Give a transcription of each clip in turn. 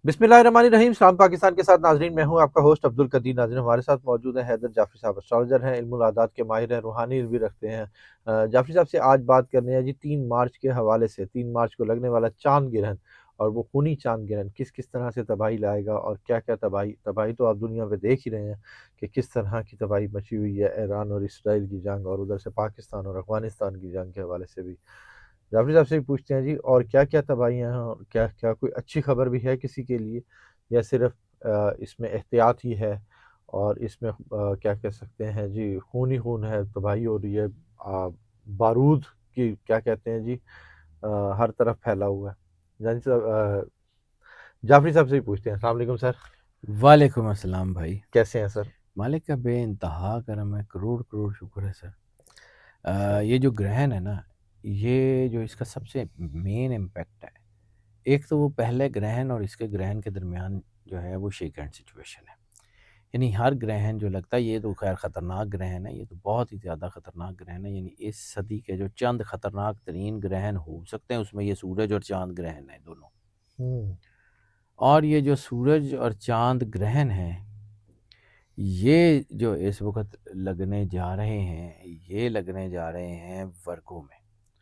بسم اللہ الرحمن الرحیم. سلام پاکستان کے ساتھ ناظرین, میں ہوں آپ کا ہوسٹ عبد القدیر. ناظرین, ہمارے ساتھ موجود ہیں حیدر جعفری صاحب. اسٹرالوجر ہیں, علم العادات کے ماہر ہیں, روحانی علم بھی رکھتے ہیں. جعفری صاحب سے آج بات کرنے ہیں جی 3 مارچ کے حوالے سے. 3 مارچ کو لگنے والا چاند گرہن, اور وہ خونی چاند گرہن کس کس طرح سے تباہی لائے گا, اور کیا کیا تباہی تو آپ دنیا میں دیکھ ہی رہے ہیں کہ کس طرح کی تباہی مچی ہوئی ہے. ایران اور اسرائیل کی جنگ, اور ادھر سے پاکستان اور افغانستان کی جنگ کے حوالے سے بھی جعفری صاحب سے بھی پوچھتے ہیں جی, اور کیا کیا تباہیاں ہیں, اور کیا کیا کوئی اچھی خبر بھی ہے کسی کے لیے, یا صرف اس میں احتیاط ہی ہے, اور اس میں کیا کہہ سکتے ہیں جی خون ہی خون ہے, تباہی ہو رہی ہے, بارود کی کیا کہتے ہیں جی ہر طرف پھیلا ہوا ہے. جان صاحب, جعفری صاحب سے ہی پوچھتے ہیں. السلام علیکم سر. وعلیکم السلام بھائی. کیسے ہیں سر؟ مالک کا بے انتہا کرم ہے, کروڑ کروڑ شکر ہے سر. ماشاءاللہ. یہ جو گرہن ہے نا, یہ جو اس کا سب سے مین امپیکٹ ہے, ایک تو وہ پہلے گرہن اور اس کے گرہن کے درمیان جو ہے وہ شیک ہینڈ سچویشن ہے. یعنی ہر گرہن جو لگتا ہے, یہ تو خیر خطرناک گرہن ہے, یہ تو بہت ہی زیادہ خطرناک گرہن ہے. یعنی اس صدی کے جو چند خطرناک ترین گرہن ہو سکتے ہیں, اس میں یہ سورج اور چاند گرہن ہے دونوں. اور یہ جو سورج اور چاند گرہن ہیں, یہ جو اس وقت لگنے جا رہے ہیں, یہ لگنے جا رہے ہیں ورگو میں.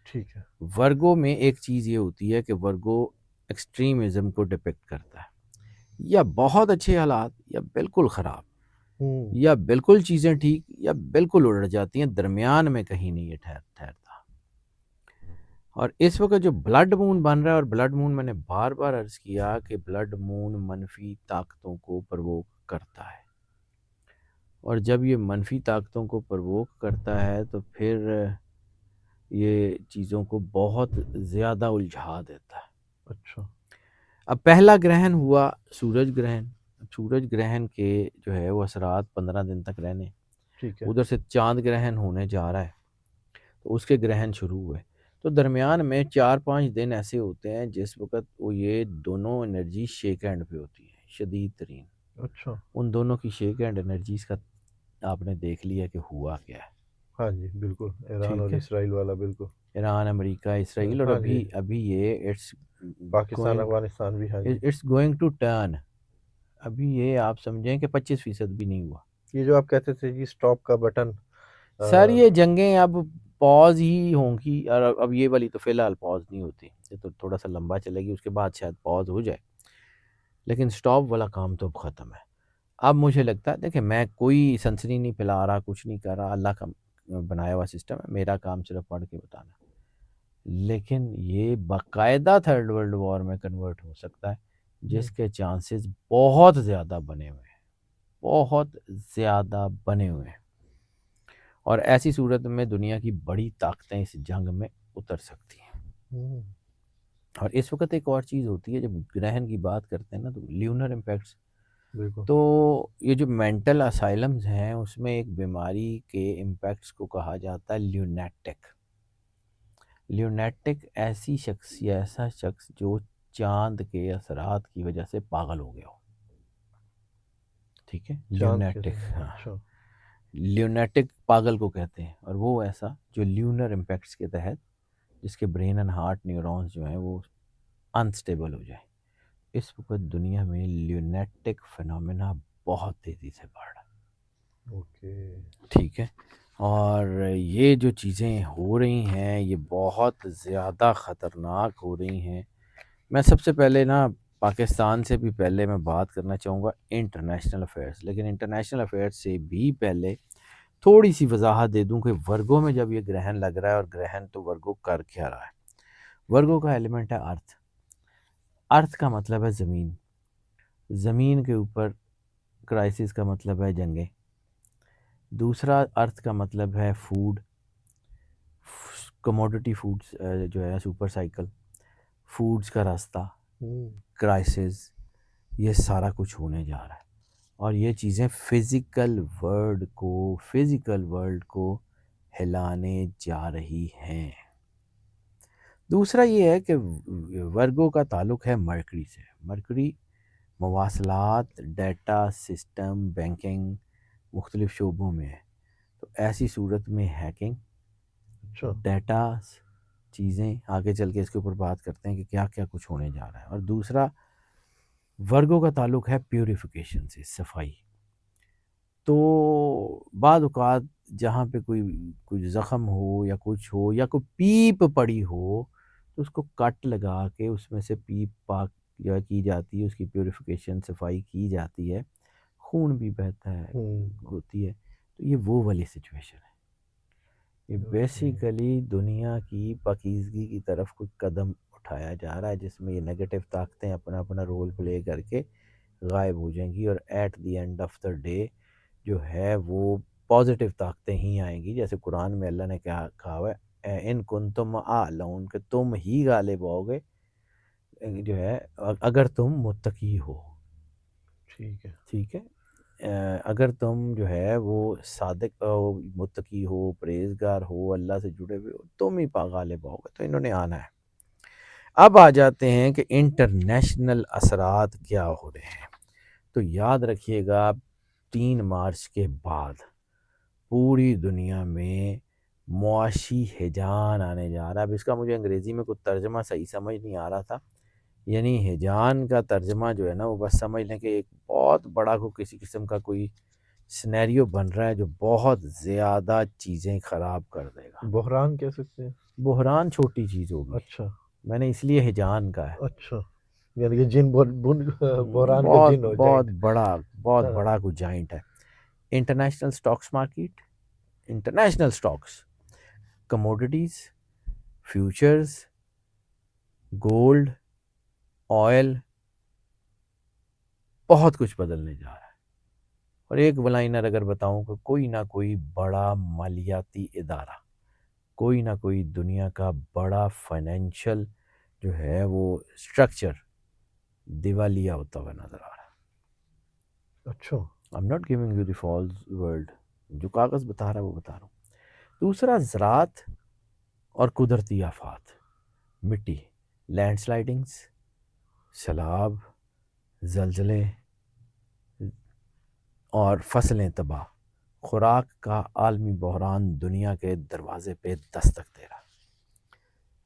ٹھیک ہے. ورگو میں ایک چیز یہ ہوتی ہے کہ ورگو ایکسٹریمزم کو ڈپکٹ کرتا ہے, یا بہت اچھے حالات یا بالکل خراب, یا بالکل چیزیں ٹھیک یا بالکل الٹ جاتی ہیں, درمیان میں کہیں نہیں یہ ٹھہرتا. اور اس وقت جو بلڈ مون بن رہا ہے, اور بلڈ مون میں نے بار بار عرض کیا کہ بلڈ مون منفی طاقتوں کو پرووک کرتا ہے, اور جب یہ منفی طاقتوں کو پرووک کرتا ہے تو پھر یہ چیزوں کو بہت زیادہ الجھا دیتا ہے. اچھا. اب پہلا گرہن ہوا سورج گرہن. سورج گرہن کے جو ہے وہ اثرات 15 دن تک رہنے. ٹھیک ہے. ادھر سے چاند گرہن ہونے جا رہا ہے, تو اس کے گرہن شروع ہوئے. تو درمیان میں 4-5 دن ایسے ہوتے ہیں جس وقت وہ یہ دونوں انرجی شیک ہینڈ پہ ہوتی ہیں, شدید ترین. اچھا. ان دونوں کی شیک ہینڈ انرجیز کا آپ نے دیکھ لیا کہ ہوا کیا ہے. ہاں جی بالکل, ایران اور ٹھیک ہے, اسرائیل والا بالکل. ایران, امریکہ, اسرائیل, اور ہاں جی, ابھی یہ پاکستان افغانستان بھی. ہاں جی, اٹس گوئنگ ٹو ٹرن. ابھی یہ آپ سمجھیں کہ 25% بھی نہیں ہوا. یہ جو آپ کہتے تھے جی سٹاپ کا بٹن. سر یہ جنگیں اب پاز ہی ہوں گی, اور اب یہ والی تو فی الحال پاز نہیں ہوتی, یہ تو تھوڑا سا لمبا چلے گی, اس کے بعد شاید پاز ہو جائے, لیکن سٹاپ والا کام تو اب ختم ہے. اب مجھے لگتا ہے, دیکھیں میں کوئی سنسنی نہیں پھیلا رہا, کچھ نہیں کر رہا, اللہ کا بنایا ہوا سسٹم ہے, میرا کام صرف پڑھ کے بتانا. لیکن یہ باقاعدہ تھرڈ ورلڈ وار میں کنورٹ ہو سکتا ہے, جس کے چانسز بہت زیادہ بنے ہوئے ہیں, بہت زیادہ بنے ہوئے ہیں. اور ایسی صورت میں دنیا کی بڑی طاقتیں اس جنگ میں اتر سکتی ہیں. اور اس وقت ایک اور چیز ہوتی ہے, جب گرہن کی بات کرتے ہیں نا, تو لیونر امپیکٹس. بالکل. تو یہ جو مینٹل اسائلمز ہیں, اس میں ایک بیماری کے امپیکٹس کو کہا جاتا ہے لیونیٹک. لیونیٹک ایسی شخص یا ایسا شخص جو چاند کے اثرات کی وجہ سے پاگل ہو گیا ہو. ٹھیک ہے, چاند کے لیونیٹک. دن. ہاں, اچھا. لیونیٹک پاگل کو کہتے ہیں, اور وہ ایسا جو لیونر امپیکٹس کے تحت جس کے برین اینڈ ہارٹ نیورونز جو ہیں وہ انسٹیبل ہو جائیں. اس وقت دنیا میں لیونیٹک فنومینا بہت تیزی سے بڑھ رہا ہے. اوکے. ٹھیک ہے, اور یہ جو چیزیں ہو رہی ہیں یہ بہت زیادہ خطرناک ہو رہی ہیں. میں سب سے پہلے نا پاکستان سے بھی پہلے میں بات کرنا چاہوں گا انٹرنیشنل افیئرس, لیکن انٹرنیشنل افیئرس سے بھی پہلے تھوڑی سی وضاحت دے دوں کہ ورگو میں جب یہ گرہن لگ رہا ہے, اور گرہن تو ورگو کر کیا رہا ہے. ورگو کا ایلیمنٹ ہے ارتھ. ارتھ کا مطلب ہے زمین. زمین کے اوپر کرائسس کا مطلب ہے جنگیں. دوسرا ارتھ کا مطلب ہے فوڈ, کموڈٹی فوڈز جو ہے سپر سائیکل, فوڈز کا راستہ, کرائسس, یہ سارا کچھ ہونے جا رہا ہے. اور یہ چیزیں فزیکل ورلڈ کو ہلانے جا رہی ہیں. دوسرا یہ ہے کہ ورگو کا تعلق ہے مرکری سے. مرکری مواصلات, ڈیٹا سسٹم, بینکنگ, مختلف شعبوں میں ہے. تو ایسی صورت میں ہیکنگ, ڈیٹا, چیزیں, آگے چل کے اس کے اوپر بات کرتے ہیں کہ کیا کیا کچھ ہونے جا رہا ہے. اور دوسرا ورگو کا تعلق ہے پیوریفیکیشن سے، صفائی. تو بعض اوقات جہاں پہ کوئی زخم ہو یا کچھ ہو یا کوئی پیپ پڑی ہو تو اس کو کٹ لگا کے اس میں سے پیپ پاک جو ہے کی جاتی ہے، اس کی پیوریفیکیشن صفائی کی جاتی ہے، خون بھی بہتا ہے ہوتی ہے. تو یہ وہ والی سچویشن ہے. یہ بیسیکلی دنیا کی پاکیزگی کی طرف کوئی قدم اٹھایا جا رہا ہے جس میں یہ نیگیٹو طاقتیں اپنا اپنا رول پلے کر کے غائب ہو جائیں گی، اور at the end of the day جو ہے وہ پازیٹیو طاقتیں ہی آئیں گی. جیسے قرآن میں اللہ نے کہا ہوا ہے ان کنتم اعلون، کہ تم ہی غالب ہوگے جو ہے اگر تم متقی ہو. ٹھیک ہے. ٹھیک ہے، اگر تم جو ہے وہ صادق متقی ہو، پرہیزگار ہو، اللہ سے جڑے ہوئے ہو، تم ہی غالب ہوگے. تو انہوں نے آنا ہے. اب آ جاتے ہیں کہ انٹرنیشنل اثرات کیا ہو رہے ہیں. تو یاد رکھیے گا 3 مارچ کے بعد پوری دنیا میں معاشی ہیجان آنے جا رہا ہے. اب اس کا مجھے انگریزی میں کوئی ترجمہ صحیح سمجھ نہیں آ رہا تھا. یعنی ہیجان کا ترجمہ جو ہے نا وہ بس سمجھ لیں کہ ایک بہت بڑا کسی قسم کا کوئی سینیریو بن رہا ہے جو بہت زیادہ چیزیں خراب کر دے گا. بحران کہہ سکتے ہیں. بحران چھوٹی چیز ہوگی، اچھا میں نے اس لیے ہیجان کا ہے. اچھا، یعنی کہ جن بحران کا بہت جن ہو بہت جائنٹ. بہت ہاں. بڑا کوئی جائنٹ ہے. International Stokes market, international Stokes, commodities, futures, gold, oil, بہت کچھ بدلنے جا رہا ہے. اور ایک لائنر اگر بتاؤں کہ کوئی نہ کوئی بڑا مالیاتی ادارہ، کوئی نہ کوئی دنیا کا بڑا فائنینشل جو ہے وہ اسٹرکچر دیوالیہ ہوتا ہوا نظر آ رہا ہے. اچھا. I'm not giving you the false world، جو کاغذ بتا رہا ہے وہ بتا رہا ہوں. دوسرا زراعت اور قدرتی آفات، مٹی، لینڈ سلائڈنگز، سیلاب، زلزلے اور فصلیں تباہ. خوراک کا عالمی بحران دنیا کے دروازے پہ دستک دے رہا ہے.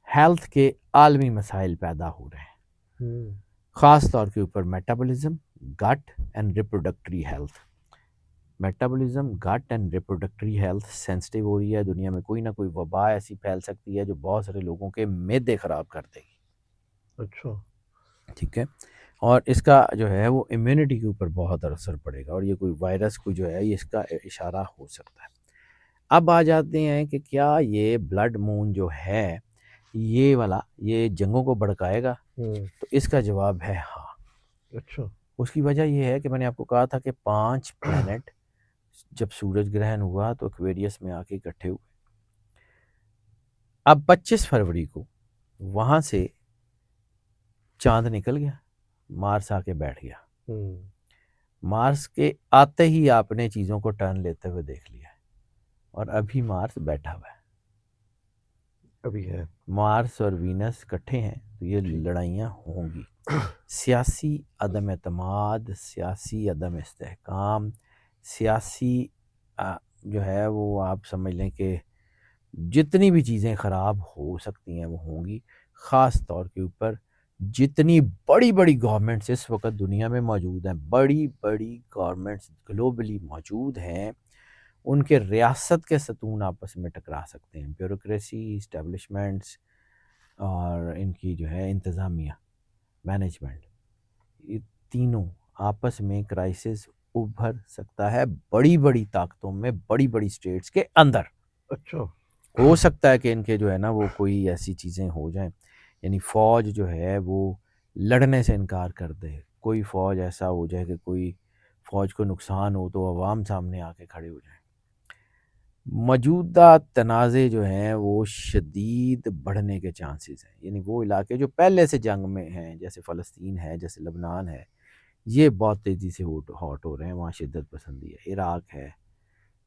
ہیلتھ کے عالمی مسائل پیدا ہو رہے ہیں، خاص طور کے اوپر میٹابولزم، گٹ اینڈ ریپروڈکٹری ہیلتھ. میٹابولزم، گٹ اینڈ ریپروڈکٹری ہیلتھ سینسٹیو ہو رہی ہے. دنیا میں کوئی نہ کوئی وبا ایسی پھیل سکتی ہے جو بہت سارے لوگوں کے معدے خراب کر دے گی. اچھا. ٹھیک ہے، اور اس کا جو ہے وہ امیونٹی کے اوپر بہت اثر پڑے گا، اور یہ کوئی وائرس کو جو ہے یہ اس کا اشارہ ہو سکتا ہے. اب آ جاتے ہیں کہ کیا یہ بلڈ مون جو ہے یہ والا یہ جنگوں کو بھڑکائے گا؟ تو اس کا جواب ہے ہاں. اچھا. اس کی وجہ یہ ہے کہ میں نے آپ کو کہا تھا کہ 5 پلینٹ جب سورج گرہن ہوا تو ایکویریس میں آ کے اکٹھے ہوئے. اب 25 فروری کو وہاں سے چاند نکل گیا، مارس آ کے بیٹھ گیا. مارس کے آتے ہی آپ نے چیزوں کو ٹرن لیتے ہوئے دیکھ لیا ہے، اور ابھی مارس بیٹھا ہوا ہے. ابھی ہے. مارس اور وینس اکٹھے ہیں تو یہ لڑائیاں ہوں گی. سیاسی عدم اعتماد، سیاسی عدم استحکام، سیاسی جو ہے وہ آپ سمجھ لیں کہ جتنی بھی چیزیں خراب ہو سکتی ہیں وہ ہوں گی. خاص طور کے اوپر جتنی بڑی بڑی گورنمنٹس اس وقت دنیا میں موجود ہیں، بڑی بڑی گورنمنٹس گلوبلی موجود ہیں، ان کے ریاست کے ستون آپس میں ٹکرا سکتے ہیں. بیوروکریسی، اسٹیبلشمنٹس اور ان کی جو ہے انتظامیہ، مینجمنٹ، یہ تینوں آپس میں کرائسس ابھر سکتا ہے بڑی بڑی طاقتوں میں، بڑی بڑی اسٹیٹس کے اندر. اچھا. ہو سکتا ہے کہ ان کے جو ہے نا وہ کوئی ایسی چیزیں ہو جائیں، یعنی فوج جو ہے وہ لڑنے سے انکار کر دے. کوئی فوج ایسا ہو جائے کہ کوئی فوج کو نقصان ہو تو عوام سامنے آ کے کھڑے ہو جائیں. موجودہ تنازع جو ہیں وہ شدید بڑھنے کے چانسز ہیں. یعنی وہ علاقے جو پہلے سے جنگ میں ہیں، جیسے فلسطین ہے، جیسے لبنان ہے، یہ بہت تیزی سے ہاٹ ہو رہے ہیں. وہاں شدت پسندی ہے. عراق ہے،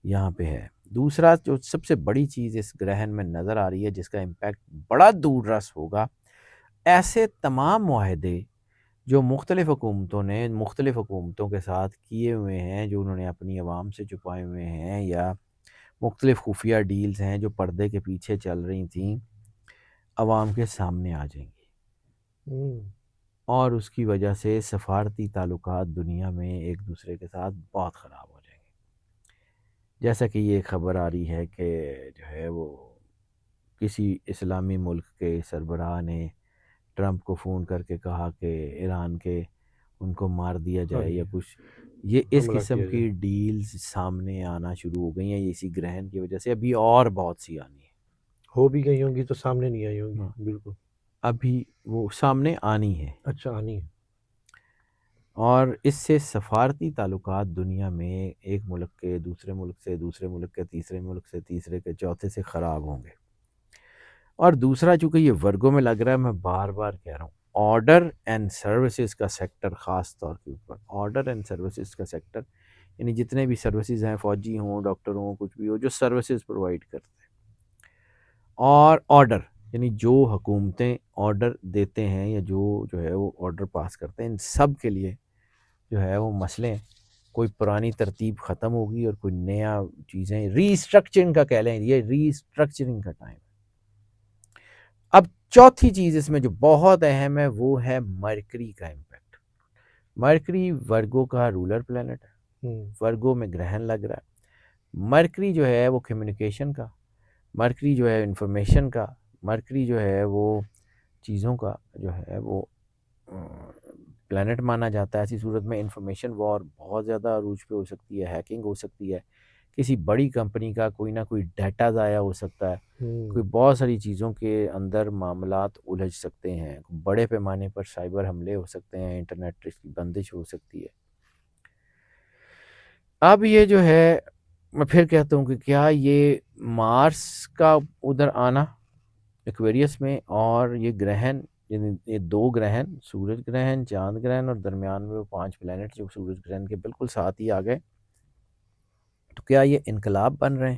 یہاں پہ ہے. دوسرا جو سب سے بڑی چیز اس گرہن میں نظر آ رہی ہے جس کا امپیکٹ بڑا دور رس ہوگا، ایسے تمام معاہدے جو مختلف حکومتوں کے ساتھ کیے ہوئے ہیں، جو انہوں نے اپنی عوام سے چھپائے ہوئے ہیں، یا مختلف خفیہ ڈیلز ہیں جو پردے کے پیچھے چل رہی تھیں، عوام کے سامنے آ جائیں گی. اور اس کی وجہ سے سفارتی تعلقات دنیا میں ایک دوسرے کے ساتھ بہت خراب ہو جائیں گے. جیسا کہ یہ خبر آ رہی ہے کہ جو ہے وہ کسی اسلامی ملک کے سربراہ نے ٹرمپ کو فون کر کے کہا کہ ایران کے ان کو مار دیا ہاں جائے جی، یا کچھ. یہ اس حملہ قسم کیا جائے. کی ڈیلز سامنے آنا شروع ہو گئی ہیں اسی گرہن کی وجہ سے. ابھی اور بہت سی آنی ہے. ہو بھی گئی ہوں گی تو سامنے نہیں آئی ہوں ہاں، گی. بالکل. ابھی وہ سامنے آنی ہے. اچھا، آنی ہے. اور اس سے سفارتی تعلقات دنیا میں ایک ملک کے دوسرے ملک سے، دوسرے ملک کے تیسرے ملک سے، تیسرے کے چوتھے سے خراب ہوں گے. اور دوسرا چونکہ یہ ورگوں میں لگ رہا ہے، میں بار بار کہہ رہا ہوں، آرڈر اینڈ سروسز کا سیکٹر خاص طور کے اوپر، آرڈر اینڈ سروسز کا سیکٹر یعنی جتنے بھی سروسز ہیں، فوجی ہوں، ڈاکٹر ہوں، کچھ بھی ہو، جو سروسز پرووائڈ کرتے ہیں. اور آرڈر یعنی جو حکومتیں آرڈر دیتے ہیں یا جو ہے وہ آرڈر پاس کرتے ہیں، ان سب کے لیے جو ہے وہ مسئلے ہیں. کوئی پرانی ترتیب ختم ہوگی اور کوئی نیا چیزیں ری اسٹرکچرنگ کا کہہ لیں، یہ ری اسٹرکچرنگ کا ٹائم. اب چوتھی چیز اس میں جو بہت اہم ہے وہ ہے مرکری کا امپیکٹ. مرکری ورگوں کا رولر پلانٹ ہے، ورگوں میں گرہن لگ رہا ہے. مرکری جو ہے وہ کمیونیکیشن کا، مرکری جو ہے انفارمیشن کا، مرکری جو ہے وہ چیزوں کا جو ہے وہ پلانٹ مانا جاتا ہے. ایسی صورت میں انفارمیشن وار بہت زیادہ عروج پہ ہو سکتی ہے، ہیکنگ ہو سکتی ہے، کسی بڑی کمپنی کا کوئی نہ کوئی ڈیٹا ضائع ہو سکتا ہے، کوئی بہت ساری چیزوں کے اندر معاملات الجھ سکتے ہیں، بڑے پیمانے پر سائبر حملے ہو سکتے ہیں، انٹرنیٹ کی بندش ہو سکتی ہے. اب یہ جو ہے میں پھر کہتا ہوں کہ کیا یہ مارس کا ادھر آنا ایکویریس میں اور یہ گرہن یعنی یہ دو گرہن، سورج گرہن، چاند گرہن اور درمیان میں وہ 5 پلانٹ جو سورج گرہن کے بالکل ساتھ ہی آ گئے، تو کیا یہ انقلاب بن رہے ہیں؟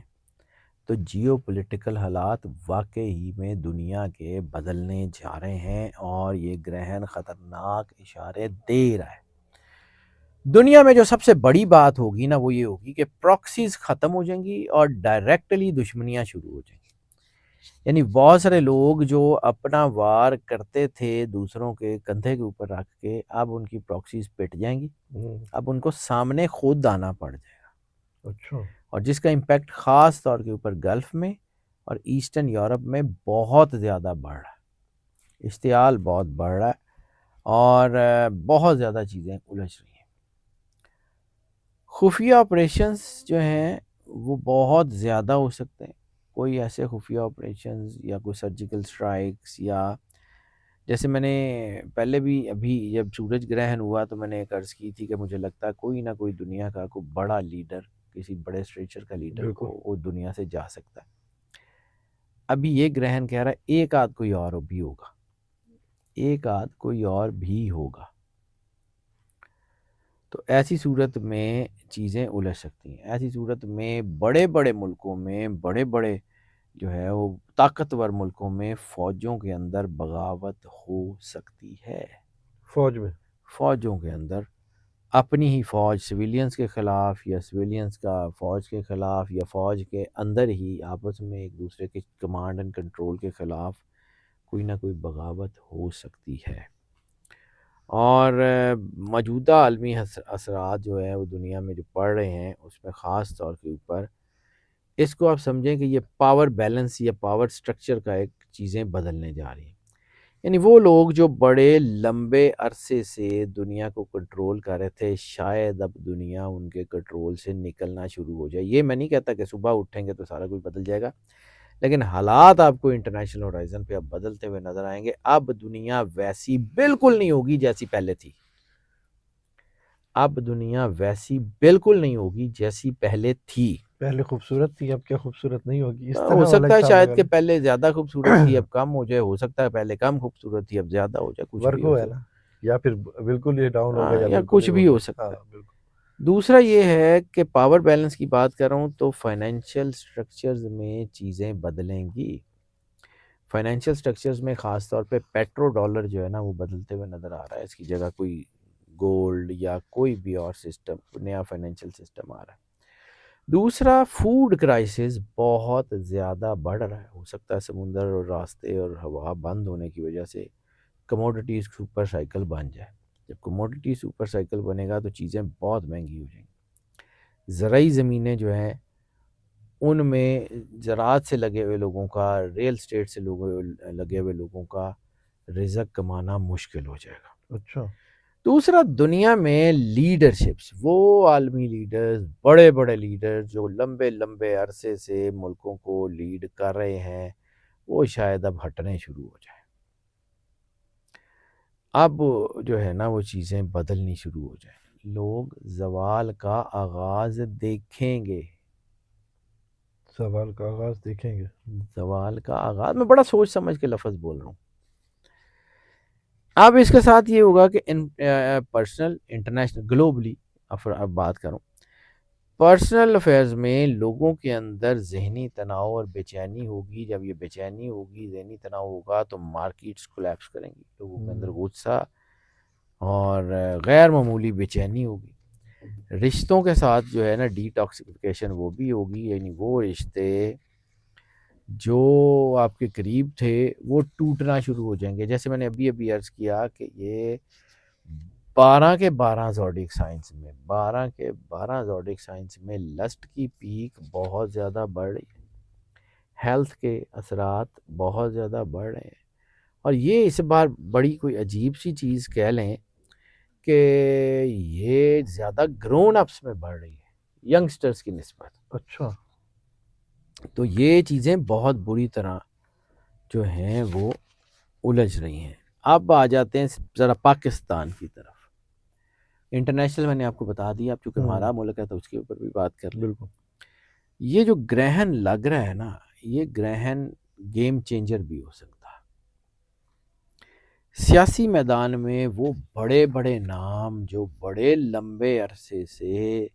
تو جیو پولیٹیکل حالات واقعی میں دنیا کے بدلنے جا رہے ہیں اور یہ گرہن خطرناک اشارے دے رہا ہے. دنیا میں جو سب سے بڑی بات ہوگی نا وہ یہ ہوگی کہ پراکسیز ختم ہو جائیں گی اور ڈائریکٹلی دشمنیاں شروع ہو جائیں گی. یعنی بہت سارے لوگ جو اپنا وار کرتے تھے دوسروں کے کندھے کے اوپر رکھ کے، اب ان کی پراکسیز پٹ جائیں گی، اب ان کو سامنے خود آنا پڑ جائے گا. اچھا. اور جس کا امپیکٹ خاص طور کے اوپر گلف میں اور ایسٹرن یورپ میں بہت زیادہ بڑھ رہا ہے. اشتعال بہت بڑھ رہا ہے اور بہت زیادہ چیزیں الجھ رہی ہیں. خفیہ آپریشنز جو ہیں وہ بہت زیادہ ہو سکتے ہیں. کوئی ایسے خفیہ آپریشنز یا کوئی سرجیکل سٹرائکس، یا جیسے میں نے پہلے بھی ابھی جب سورج گرہن ہوا تو میں نے ایک عرض کی تھی کہ مجھے لگتا ہے کوئی نہ کوئی دنیا کا کوئی بڑا لیڈر، کسی بڑے اسٹریچر کا لیڈر بالکل. وہ دنیا سے جا سکتا ہے. ابھی یہ گرہن کہہ رہا ہے ایک آدھ کوئی اور بھی ہوگا، ایک آدھ کوئی اور بھی ہوگا. تو ایسی صورت میں چیزیں الجھ سکتی ہیں. ایسی صورت میں بڑے بڑے ملکوں میں، بڑے بڑے جو ہے وہ طاقتور ملکوں میں فوجوں کے اندر بغاوت ہو سکتی ہے. فوج میں فوجوں کے اندر اپنی ہی فوج سویلینز کے خلاف، یا سویلینز کا فوج کے خلاف، یا فوج کے اندر ہی آپس میں ایک دوسرے کے کمانڈ اینڈ کنٹرول کے خلاف کوئی نہ کوئی بغاوت ہو سکتی ہے. اور موجودہ عالمی اثرات جو ہے وہ دنیا میں جو پڑ رہے ہیں اس میں خاص طور کے اوپر اس کو آپ سمجھیں کہ یہ پاور بیلنس یا پاور سٹرکچر کا ایک چیزیں بدلنے جا رہی ہیں. یعنی وہ لوگ جو بڑے لمبے عرصے سے دنیا کو کنٹرول کر رہے تھے، شاید اب دنیا ان کے کنٹرول سے نکلنا شروع ہو جائے. یہ میں نہیں کہتا کہ صبح اٹھیں گے تو سارا کچھ بدل جائے گا، لیکن حالات آپ کو انٹرنیشنل ہورائزن پہ اب بدلتے ہوئے نظر آئیں گے. اب دنیا ویسی بالکل نہیں ہوگی جیسی پہلے تھی. اب دنیا ویسی بالکل نہیں ہوگی جیسی پہلے تھی. پہلے خوبصورت تھی، اب کیا خوبصورت نہیں ہوگی، اس ہو طرح والا سکتا ہے حساب شاید لگا کہ لیں. پہلے زیادہ خوبصورت تھی اب کم ہو جائے، ہو سکتا ہے پہلے کم خوبصورت تھی اب زیادہ ہو جائے، کچھ بھی ہو ورگو ہے سکتا نا، یا پھر بالکل یہ ڈاؤن ہوگا ہے. یا یا بالکل کچھ ہی بھی ہو ہوگا. سکتا ہاں ہے. بالکل. دوسرا یہ ہے کہ پاور بیلنس کی بات کر رہا ہوں تو فائنینشیل سٹرکچرز میں چیزیں بدلیں گی. فائنینشیل سٹرکچرز میں خاص طور پہ پیٹرو ڈالر جو ہے نا وہ بدلتے ہوئے نظر آ رہا ہے. اس کی جگہ کوئی گولڈ یا کوئی بھی اور سسٹم، نیا فائنینشیل سسٹم آ رہا ہے. دوسرا فوڈ کرائسس بہت زیادہ بڑھ رہا ہے. ہو سکتا ہے سمندر اور راستے اور ہوا بند ہونے کی وجہ سے کموڈٹی سپر سائیکل بن جائے. جب کموڈٹی سپر سائیکل بنے گا تو چیزیں بہت مہنگی ہو جائیں گی. زرعی زمینیں جو ہیں ان میں زراعت سے لگے ہوئے لوگوں کا، ریل اسٹیٹ سے لگے ہوئے لوگوں کا رزق کمانا مشکل ہو جائے گا. اچھا. دوسرا، دنیا میں لیڈرشپس، وہ عالمی لیڈرز، بڑے بڑے لیڈرز جو لمبے لمبے عرصے سے ملکوں کو لیڈ کر رہے ہیں، وہ شاید اب ہٹنے شروع ہو جائیں. اب جو ہے نا وہ چیزیں بدلنی شروع ہو جائیں. لوگ زوال کا آغاز دیکھیں گے. سوال کا آغاز دیکھیں گے. زوال کا آغاز، میں بڑا سوچ سمجھ کے لفظ بول رہا ہوں. اب اس کے ساتھ یہ ہوگا کہ پرسنل، انٹرنیشنل، گلوبلی اب بات کروں، پرسنل افیئرز میں لوگوں کے اندر ذہنی تناؤ اور بے چینی ہوگی. جب یہ بے چینی ہوگی، ذہنی تناؤ ہوگا تو مارکیٹس کولیپس کریں گی. لوگوں کے اندر غصہ اور غیر معمولی بے چینی ہوگی. رشتوں کے ساتھ جو ہے نا ڈی ٹاکسیفیکیشن وہ بھی ہوگی، یعنی وہ رشتے جو آپ کے قریب تھے وہ ٹوٹنا شروع ہو جائیں گے. جیسے میں نے ابھی عرض کیا کہ یہ 12 کے 12 زوڈک سائنس میں 12 کے 12 زوڈک سائنس میں لسٹ کی پیک بہت زیادہ بڑھ رہی ہے، ہیلتھ کے اثرات بہت زیادہ بڑھ رہے ہیں. اور یہ اس بار بڑی کوئی عجیب سی چیز کہہ لیں کہ یہ زیادہ گرون اپس میں بڑھ رہی ہے ینگسٹرز کی نسبت. اچھا. تو یہ چیزیں بہت بری طرح جو ہیں وہ الجھ رہی ہیں. اب آ جاتے ہیں ذرا پاکستان کی طرف. انٹرنیشنل میں نے آپ کو بتا دیا، اب چونکہ ہمارا ملک ہے تو اس کے اوپر بھی بات کر لیں. بالکل. یہ جو گرہن لگ رہا ہے نا، یہ گرہن گیم چینجر بھی ہو سکتا ہے. سیاسی میدان میں وہ بڑے بڑے نام جو بڑے لمبے عرصے سے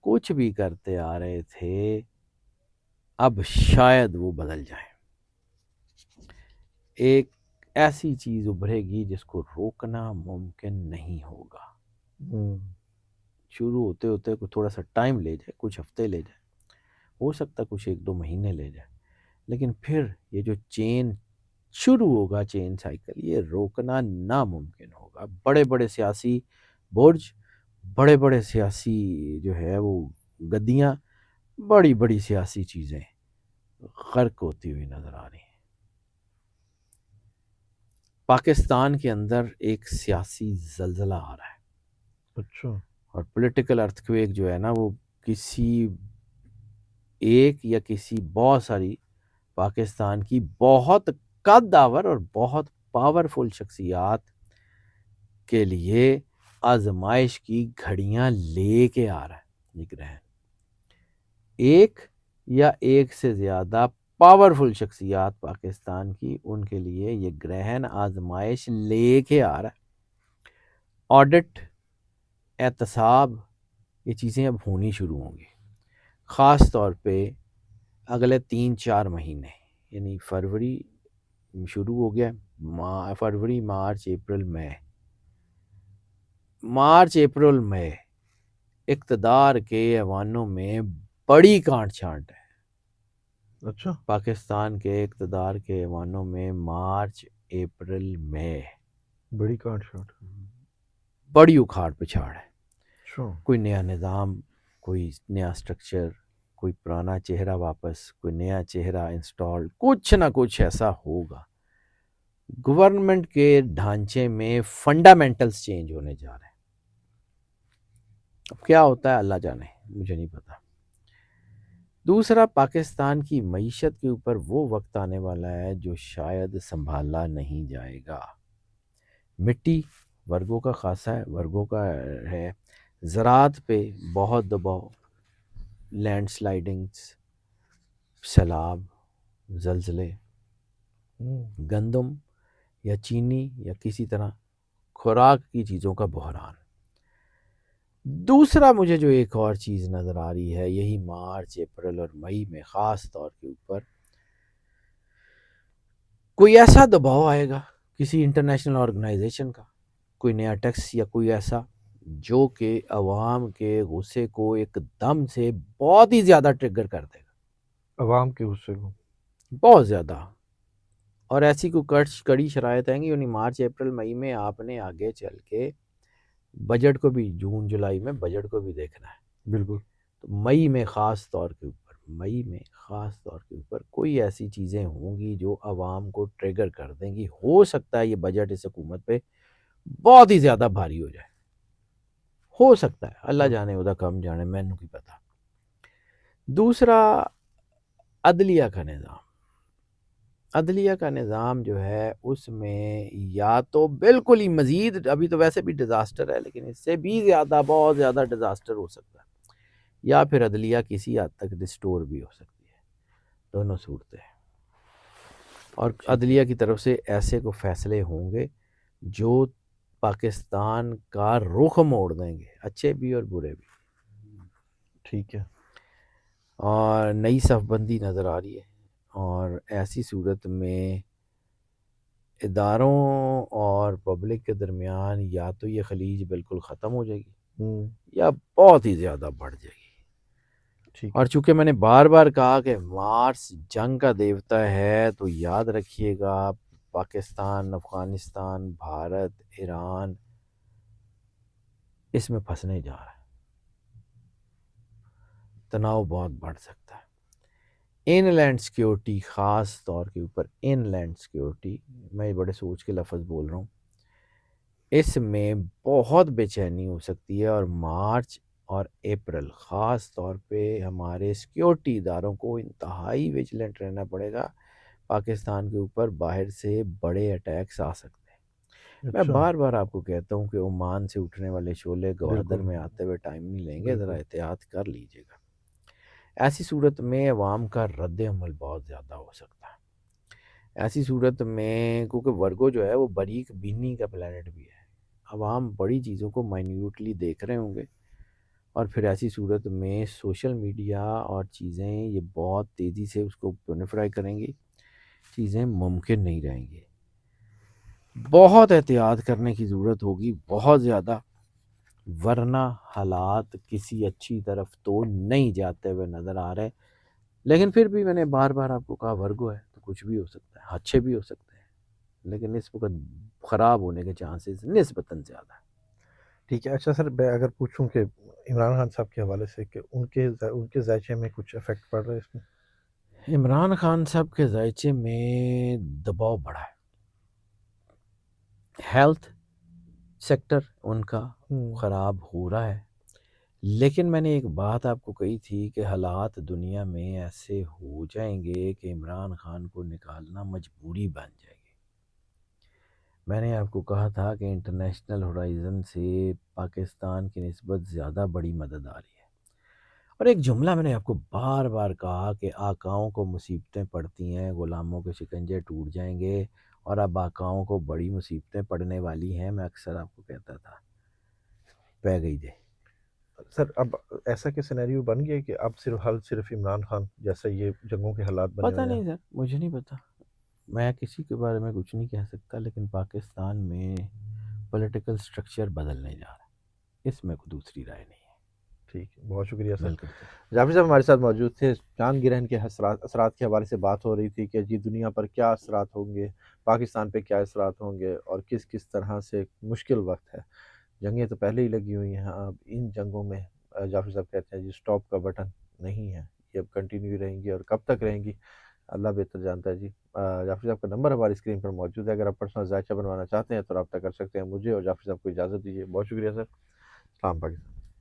کچھ بھی کرتے آ رہے تھے، اب شاید وہ بدل جائیں. ایک ایسی چیز ابھرے گی جس کو روکنا ممکن نہیں ہوگا. شروع ہوتے ہوتے کو تھوڑا سا ٹائم لے جائے، کچھ ہفتے لے جائے، ہو سکتا کچھ 1-2 مہینے لے جائے، لیکن پھر یہ جو چین شروع ہوگا، چین سائیکل، یہ روکنا ناممکن ہوگا. بڑے بڑے سیاسی برج، بڑے بڑے سیاسی جو ہے وہ گدیاں، بڑی بڑی سیاسی چیزیں غرق ہوتی ہوئی نظر آ رہی ہیں. پاکستان کے اندر ایک سیاسی زلزلہ آ رہا ہے. اچھا. اور پولیٹیکل ارتھکویک جو ہے نا وہ کسی ایک یا کسی بہت ساری پاکستان کی بہت قد آور اور بہت پاورفل شخصیات کے لیے آزمائش کی گھڑیاں لے کے آ رہا ہے. یہ گرہن ایک یا ایک سے زیادہ پاورفل شخصیات پاکستان کی، ان کے لیے یہ گرہن آزمائش لے کے آ رہا ہے. آڈٹ، احتساب، یہ چیزیں اب ہونی شروع ہوں گی، خاص طور پہ اگلے 3-4 مہینے، یعنی فروری شروع ہو گیا، فروری، مارچ، اپریل، مئی اقتدار کے ایوانوں میں بڑی کانٹ چھانٹ ہے. اچھا. پاکستان کے اقتدار کے ایوانوں میں مارچ، اپریل، مئی بڑی کانٹ شاٹ. بڑی اکھاڑ پچھاڑ ہے. اچھا. کوئی نیا نظام، کوئی نیا سٹرکچر، کوئی پرانا چہرہ واپس، کوئی نیا چہرہ انسٹال، کچھ نہ کچھ ایسا ہوگا. گورنمنٹ کے ڈھانچے میں فنڈامنٹلز چینج ہونے جا رہے ہیں. اب کیا ہوتا ہے اللہ جانے، مجھے نہیں پتا. دوسرا، پاکستان کی معیشت کے اوپر وہ وقت آنے والا ہے جو شاید سنبھالا نہیں جائے گا. مٹی ورگوں کا خاصا ہے، ورگوں کا ہے. زراعت پہ بہت دباؤ، لینڈ سلائیڈنگز، سیلاب، زلزلے. گندم یا چینی یا کسی طرح خوراک کی چیزوں کا بحران. دوسرا، مجھے جو ایک اور چیز نظر آ رہی ہے، یہی مارچ، اپریل اور مئی میں خاص طور کے اوپر کوئی ایسا دباؤ آئے گا کسی انٹرنیشنل آرگنائزیشن کا، کوئی نیا ٹیکس یا کوئی ایسا جو کہ عوام کے غصے کو ایک دم سے بہت ہی زیادہ ٹریگر کر دے گا. عوام کے غصے کو بہت زیادہ. اور ایسی کوئی کڑی شرائط ہیں کہ یعنی مارچ اپریل مئی میں آپ نے آگے چل کے بجٹ کو بھی جون جولائی میں بجٹ کو بھی دیکھنا ہے. بالکل. تو مئی میں خاص طور کے اوپر کوئی ایسی چیزیں ہوں گی جو عوام کو ٹریگر کر دیں گی. ہو سکتا ہے یہ بجٹ اس حکومت پہ بہت ہی زیادہ بھاری ہو جائے، ہو سکتا ہے، اللہ جانے ادا کم جانے، مینوں کی پتہ. دوسرا عدلیہ کا نظام جو ہے اس میں یا تو بالکل ہی مزید، ابھی تو ویسے بھی ڈیزاسٹر ہے لیکن اس سے بھی زیادہ بہت زیادہ ڈیزاسٹر ہو سکتا ہے، یا پھر عدلیہ کسی حد تک ریسٹور بھی ہو سکتی ہے. دونوں صورتیں ہیں. اور عدلیہ کی طرف سے ایسے کو فیصلے ہوں گے جو پاکستان کا رخ موڑ دیں گے، اچھے بھی اور برے بھی. ٹھیک ہے. اور نئی صف بندی نظر آ رہی ہے، اور ایسی صورت میں اداروں اور پبلک کے درمیان یا تو یہ خلیج بالکل ختم ہو جائے گی یا بہت ہی زیادہ بڑھ جائے گی. ٹھیک اور ہے. چونکہ میں نے بار بار کہا کہ مارس جنگ کا دیوتا ہے، تو یاد رکھیے گا پاکستان، افغانستان، بھارت، ایران اس میں پھنسنے جا رہا ہے. تناؤ بہت بڑھ سکتا ہے. ان لینڈ سیکیورٹی، خاص طور کے اوپر ان لینڈ سیکیورٹی، میں بڑے سوچ کے لفظ بول رہا ہوں، اس میں بہت بے چینی ہو سکتی ہے. اور مارچ اور اپریل خاص طور پہ ہمارے سیکیورٹی اداروں کو انتہائی ویجیلنٹ رہنا پڑے گا. پاکستان کے اوپر باہر سے بڑے اٹیکس آ سکتے ہیں. میں اچھا. بار بار آپ کو کہتا ہوں کہ عمان سے اٹھنے والے شعلے گوادر بالکل میں آتے ہوئے ٹائم نہیں لیں گے، ذرا بالکل. احتیاط کر لیجیے گا. ایسی صورت میں عوام کا رد عمل بہت زیادہ ہو سکتا ہے. ایسی صورت میں کیونکہ ورگو جو ہے وہ باریک بینی کا پلانٹ بھی ہے، عوام بڑی چیزوں کو مائنیوٹلی دیکھ رہے ہوں گے، اور پھر ایسی صورت میں سوشل میڈیا اور چیزیں یہ بہت تیزی سے اس کو پونیفرائی کریں گی، چیزیں ممکن نہیں رہیں گی. بہت احتیاط کرنے کی ضرورت ہوگی، بہت زیادہ، ورنہ حالات کسی اچھی طرف تو نہیں جاتے ہوئے نظر آ رہے. لیکن پھر بھی میں نے بار بار آپ کو کہا ورگو ہے تو کچھ بھی ہو سکتا ہے، اچھے بھی ہو سکتے ہیں، لیکن اس وقت خراب ہونے کے چانسز نسبتاً زیادہ ہے. ٹھیک ہے. اچھا سر، میں اگر پوچھوں کہ عمران خان صاحب کے حوالے سے کہ ان کے ذائچے میں کچھ افیکٹ پڑ رہا ہے اس میں؟ عمران خان صاحب کے ذائچے میں دباؤ بڑھا ہے. ہیلتھ سیکٹر ان کا خراب ہو رہا ہے، لیکن میں نے ایک بات آپ کو کہی تھی کہ حالات دنیا میں ایسے ہو جائیں گے کہ عمران خان کو نکالنا مجبوری بن جائے گی. میں نے آپ کو کہا تھا کہ انٹرنیشنل ہورائزن سے پاکستان کی نسبت زیادہ بڑی مدد آ رہی ہے. اور ایک جملہ میں نے آپ کو بار بار کہا کہ آقاؤں کو مصیبتیں پڑتی ہیں، غلاموں کے شکنجے ٹوٹ جائیں گے، اور اب آقاؤں کو بڑی مصیبتیں پڑنے والی ہیں. میں اکثر آپ کو کہتا تھا، پہ گئی دے. سر اب ایسا کہ سینیریو بن گیا کہ اب صرف عمران خان جیسا یہ جنگوں کے حالات بنے پتہ ہوئے ہیں؟ نہیں سر، مجھے نہیں پتہ، میں کسی کے بارے میں کچھ نہیں کہہ سکتا، لیکن پاکستان میں پولیٹیکل سٹرکچر بدلنے جا رہا ہے، اس میں کوئی دوسری رائے نہیں ہے. ٹھیک ہے، بہت شکریہ سر. بالکل. جعفری صاحب ہمارے ساتھ موجود تھے. چاند گرہن کے اثرات کے حوالے سے بات ہو رہی تھی کہ جی دنیا پر کیا اثرات ہوں گے، پاکستان پہ کیا اثرات ہوں گے، اور کس طرح سے مشکل وقت ہے. جنگیں تو پہلے ہی لگی ہوئی ہیں، اب ان جنگوں میں جعفری صاحب کہتے ہیں جی سٹاپ کا بٹن نہیں ہے، یہ اب کنٹینیو رہیں گی، اور کب تک رہیں گی اللہ بہتر جانتا ہے. جی جعفری صاحب کا نمبر ہماری اسکرین پر موجود ہے، اگر آپ پرسنل ذائچہ بنوانا چاہتے ہیں تو رابطہ کر سکتے ہیں. مجھے اور جعفری صاحب کو اجازت دیجیے. بہت شکریہ سر. السلام پاکستان.